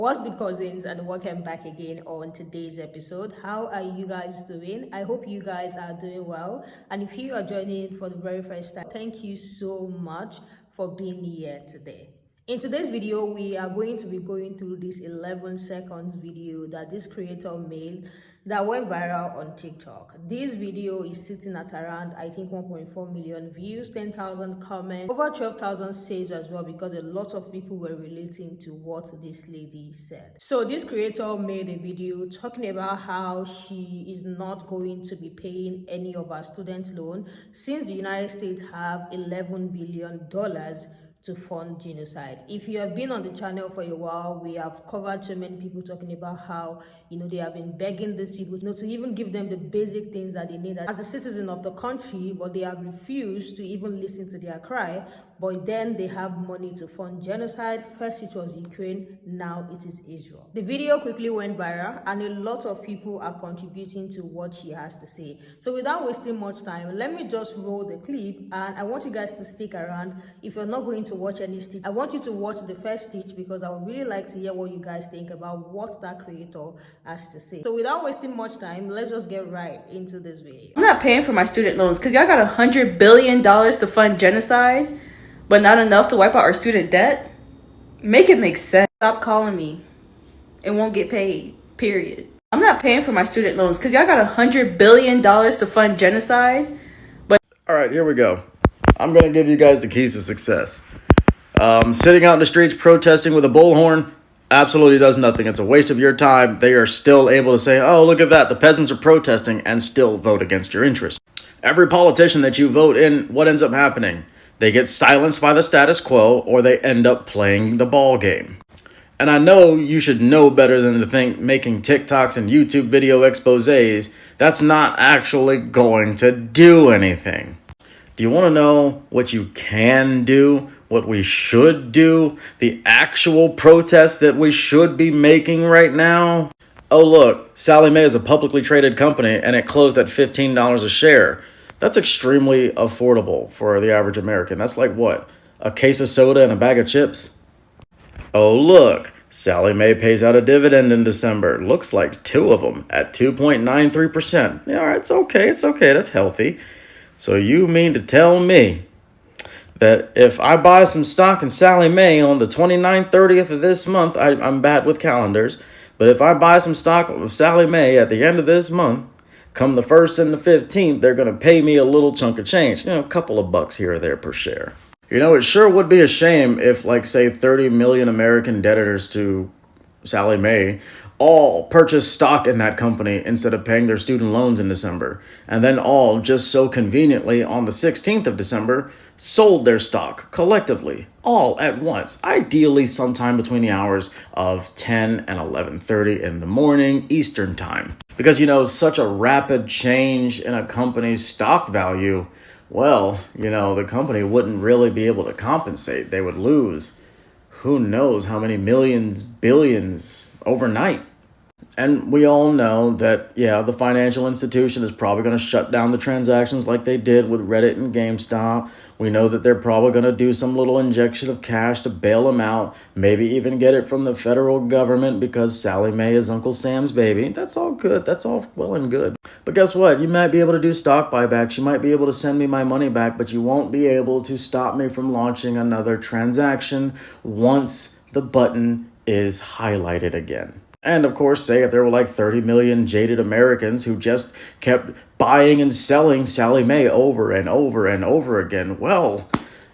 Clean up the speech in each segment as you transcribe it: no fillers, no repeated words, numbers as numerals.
What's good, cousins, and welcome back again on today's episode. How are you guys doing? I hope you guys are doing well. And if you are joining for the very first time, thank you so much for being here today. In today's video, we are going to be going through this 11 seconds video that this creator made that went viral on TikTok. This video is sitting at around, I think, 1.4 million views, 10,000 comments, over 12,000 saves as well, because a lot of people were relating to what this lady said. So this creator made a video talking about how she is not going to be paying any of her student loan since the United States have $11 billion to fund genocide. If you have been on the channel for a while, we have covered so many people talking about how, they have been begging these people, to even give them the basic things that they need as a citizen of the country, but they have refused to even listen to their cry. But then they have money to fund genocide. First it was Ukraine, now it is Israel. The video quickly went viral, and a lot of people are contributing to what she has to say. So without wasting much time, let me just roll the clip, and I want you guys to stick around. If you're not going to watch any stitch, I want you to watch the first stitch, because I would really like to hear what you guys think about what that creator has to say. So without wasting much time, let's just get right into this video. I'm not paying for my student loans because y'all got $100 billion to fund genocide, but not enough to wipe out our student debt. Make it make sense. Stop calling me. It won't get paid, period. I'm not paying for my student loans because y'all got $100 billion to fund genocide, but... All right, here we go. I'm going to give you guys the keys to success. Sitting out in the streets protesting with a bullhorn absolutely does nothing. It's a waste of your time. They are still able to say, oh, look at that, the peasants are protesting, and still vote against your interests. Every politician that you vote in, what ends up happening? They get silenced by the status quo, or they end up playing the ball game. And I know you should know better than to think making TikToks and YouTube video exposés, that's not actually going to do anything. Do you want to know what you can do? What we should do? The actual protest that we should be making right now? Oh look, Sallie Mae is a publicly traded company and it closed at $15 a share. That's extremely affordable for the average American. That's like what? A case of soda and a bag of chips? Oh look, Sallie Mae pays out a dividend in December. Looks like 2 of them at 2.93%. Yeah, all right, it's okay, that's healthy. So you mean to tell me that if I buy some stock in Sallie Mae on the 29th, 30th of this month, I'm bad with calendars, but if I buy some stock of Sallie Mae at the end of this month, come the 1st and the 15th, they're going to pay me a little chunk of change, a couple of bucks here or there per share. It sure would be a shame if, like, say, 30 million American debtors to Sallie Mae all purchased stock in that company instead of paying their student loans in December, and then all just so conveniently on the 16th of December sold their stock collectively, all at once, ideally sometime between the hours of 10 and 11:30 in the morning Eastern time. Because, such a rapid change in a company's stock value, well, the company wouldn't really be able to compensate. They would lose who knows how many millions, billions overnight. And we all know that, the financial institution is probably going to shut down the transactions like they did with Reddit and GameStop. We know that they're probably going to do some little injection of cash to bail them out, maybe even get it from the federal government because Sallie Mae is Uncle Sam's baby. That's all good. That's all well and good. But guess what? You might be able to do stock buybacks. You might be able to send me my money back, but you won't be able to stop me from launching another transaction once the button is highlighted again. And of course, say if there were like 30 million jaded Americans who just kept buying and selling Sallie Mae over and over and over again, well,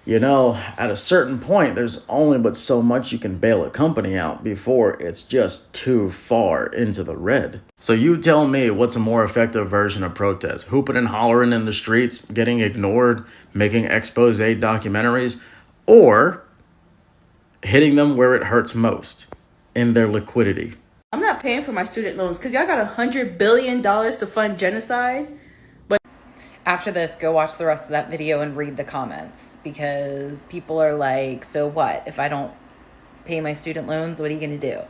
at a certain point, there's only but so much you can bail a company out before it's just too far into the red. So you tell me what's a more effective version of protest? Hooping and hollering in the streets, getting ignored, making expose documentaries, or hitting them where it hurts most, in their liquidity? I'm not paying for my student loans because y'all got $100 billion to fund genocide. But after this, go watch the rest of that video and read the comments, because people are like, so what? If I don't pay my student loans, what are you going to do?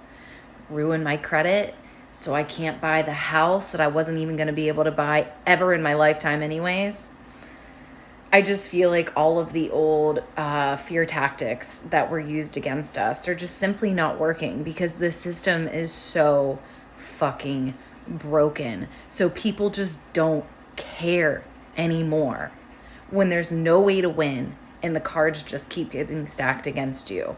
Ruin my credit so I can't buy the house that I wasn't even going to be able to buy ever in my lifetime anyways? I just feel like all of the old fear tactics that were used against us are just simply not working because the system is so fucking broken. So people just don't care anymore when there's no way to win and the cards just keep getting stacked against you.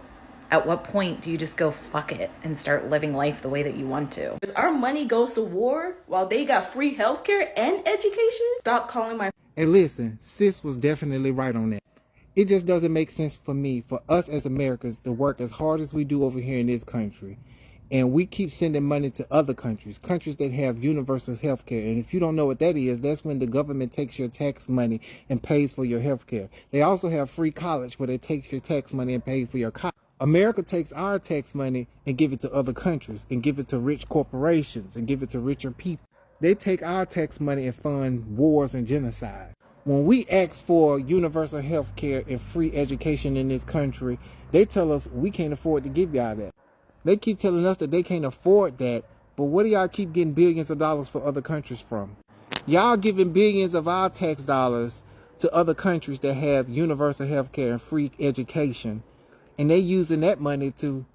At what point do you just go fuck it and start living life the way that you want to? Our money goes to war while they got free healthcare and education. Stop calling my. And listen, sis was definitely right on that. It just doesn't make sense for me, for us as Americans, to work as hard as we do over here in this country. And we keep sending money to other countries that have universal health care. And if you don't know what that is, that's when the government takes your tax money and pays for your health care. They also have free college where they take your tax money and pay for your college. America takes our tax money and give it to other countries and give it to rich corporations and give it to richer people. They take our tax money and fund wars and genocide. When we ask for universal health care and free education in this country, they tell us we can't afford to give y'all that. They keep telling us that they can't afford that, but what do y'all keep getting billions of dollars for other countries from? Y'all giving billions of our tax dollars to other countries that have universal health care and free education, and they using that money to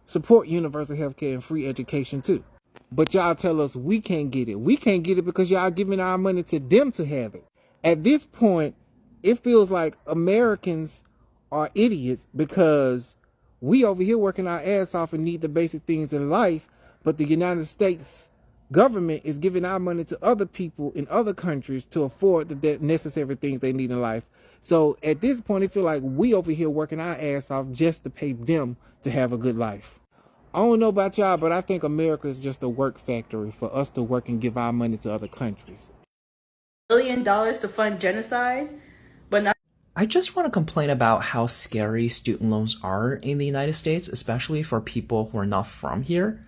support universal health care and free education too. But y'all tell us we can't get it. We can't get it because y'all giving our money to them to have it. At this point, it feels like Americans are idiots because we over here working our ass off and need the basic things in life, but the United States government is giving our money to other people in other countries to afford the necessary things they need in life. So at this point, it feels like we over here working our ass off just to pay them to have a good life. I don't know about y'all, but I think America is just a work factory for us to work and give our money to other countries. $1 billion to fund genocide, but not. I just want to complain about how scary student loans are in the United States, especially for people who are not from here.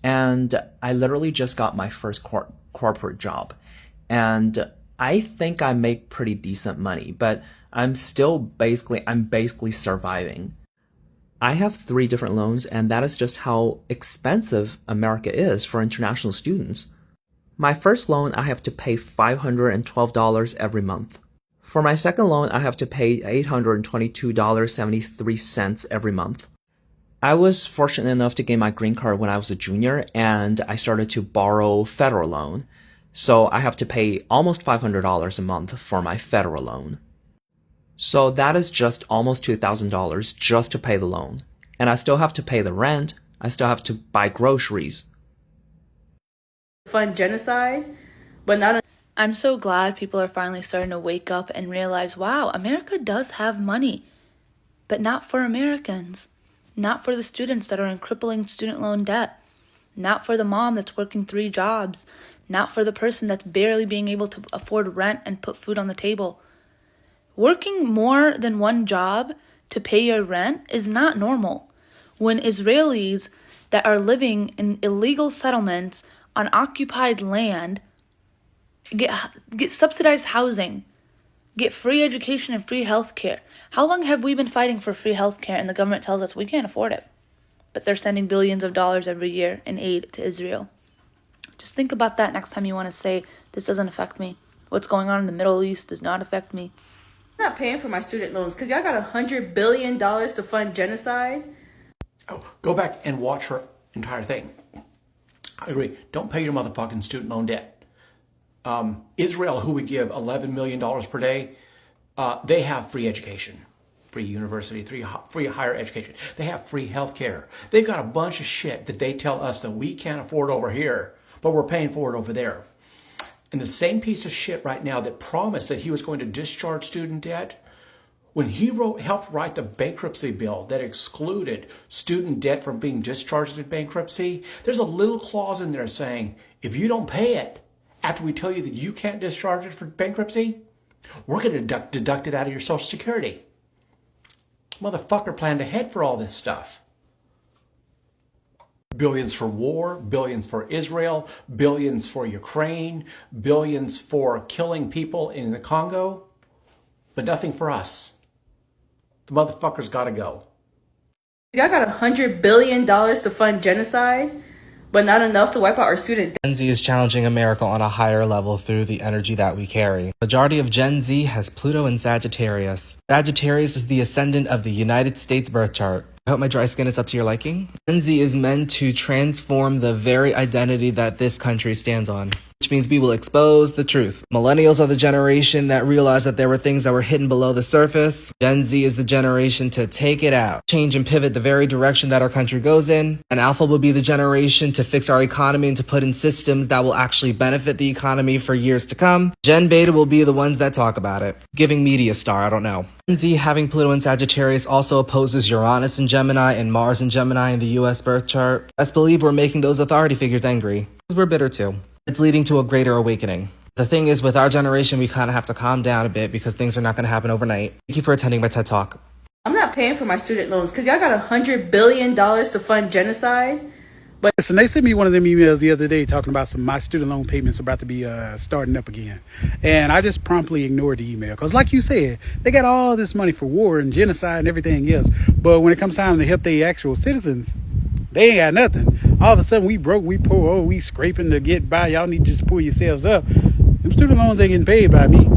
And I literally just got my first corporate job. And I think I make pretty decent money, but I'm basically surviving. I have 3 different loans, and that is just how expensive America is for international students. My first loan, I have to pay $512 every month. For my second loan, I have to pay $822.73 every month. I was fortunate enough to get my green card when I was a junior, and I started to borrow federal loan. So I have to pay almost $500 a month for my federal loan. So that is just almost $2,000 just to pay the loan. And I still have to pay the rent. I still have to buy groceries. Fund genocide, but not. I'm so glad people are finally starting to wake up and realize, wow, America does have money, but not for Americans. Not for the students that are in crippling student loan debt. Not for the mom that's working 3 jobs. Not for the person that's barely being able to afford rent and put food on the table. Working more than 1 job to pay your rent is not normal. When Israelis that are living in illegal settlements on occupied land get subsidized housing, get free education and free health care. How long have we been fighting for free health care and the government tells us we can't afford it? But they're sending billions of dollars every year in aid to Israel. Just think about that next time you want to say, this doesn't affect me. What's going on in the Middle East does not affect me. I'm not paying for my student loans because y'all got $100 billion to fund genocide. Oh, go back and watch her entire thing. I agree. Don't pay your motherfucking student loan debt. Israel, who we give $11 million per day, they have free education, free university, free higher education. They have free health care. They've got a bunch of shit that they tell us that we can't afford over here, but we're paying for it over there. And the same piece of shit right now that promised that he was going to discharge student debt, when he helped write the bankruptcy bill that excluded student debt from being discharged in bankruptcy, there's a little clause in there saying, if you don't pay it, after we tell you that you can't discharge it for bankruptcy, we're going to deduct it out of your Social Security. Motherfucker planned ahead for all this stuff. Billions for war, billions for Israel, billions for Ukraine, billions for killing people in the Congo, but nothing for us. The motherfucker's got to go. Y'all got $100 billion to fund genocide, but not enough to wipe out our student debt. Gen Z is challenging America on a higher level through the energy that we carry. Majority of Gen Z has Pluto in Sagittarius. Sagittarius is the ascendant of the United States birth chart. I hope my dry skin is up to your liking. Gen Z is meant to transform the very identity that this country stands on, which means we will expose the truth. Millennials are the generation that realized that there were things that were hidden below the surface. Gen Z is the generation to take it out, change and pivot the very direction that our country goes in. And Alpha will be the generation to fix our economy and to put in systems that will actually benefit the economy for years to come. Gen Beta will be the ones that talk about it. Giving media star, I don't know. Gen Z having Pluto in Sagittarius also opposes Uranus in Gemini and Mars in Gemini in the US birth chart. Let's believe we're making those authority figures angry, because we're bitter too. It's leading to a greater awakening. The thing is, with our generation, we kind of have to calm down a bit because things are not going to happen overnight. Thank you for attending my TED Talk. I'm not paying for my student loans because y'all got $100 billion to fund genocide. But listen, they sent me one of them emails the other day talking about my student loan payments about to be starting up again. And I just promptly ignored the email. Because like you said, they got all this money for war and genocide and everything else. But when it comes time to help their actual citizens, they ain't got nothing. All of a sudden, we broke, we poor, oh, we scraping to get by. Y'all need to just pull yourselves up. Them student loans ain't getting paid by me.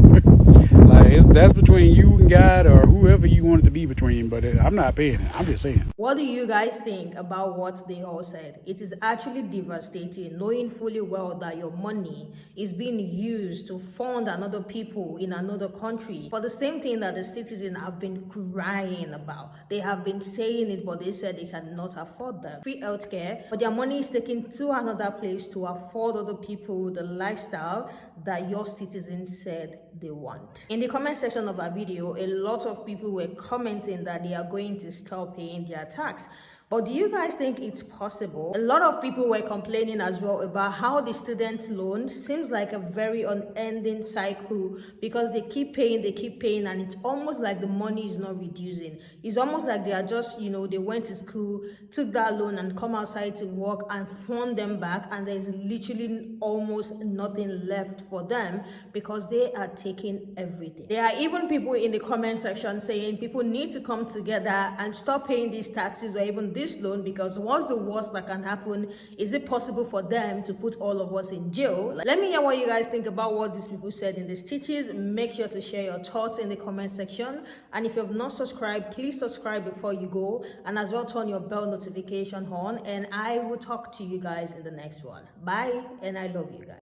That's between you and God or whoever you want it to be between, but I'm not paying it. I'm just saying. What do you guys think about what they all said? It is actually devastating, knowing fully well that your money is being used to fund another people in another country for the same thing that the citizens have been crying about. They have been saying it, but they said they cannot afford them. Free healthcare, but their money is taken to another place to afford other people the lifestyle that your citizens said they want. In the comment section of our video, a lot of people were commenting that they are going to stop paying their tax. But do you guys think it's possible? A lot of people were complaining as well about how the student loan seems like a very unending cycle because they keep paying, and it's almost like the money is not reducing. It's almost like they are just, they went to school, took that loan and come outside to work and fund them back, and there's literally almost nothing left for them because they are taking everything. There are even people in the comment section saying people need to come together and stop paying these taxes or even this loan, because what's the worst that can happen? Is it possible for them to put all of us in jail? Let me hear what you guys think about what these people said in the stitches. Make sure to share your thoughts in the comment section, and if you have not subscribed, please subscribe before you go, and as well turn your bell notification on, and I will talk to you guys in the next one. Bye, and I love you guys.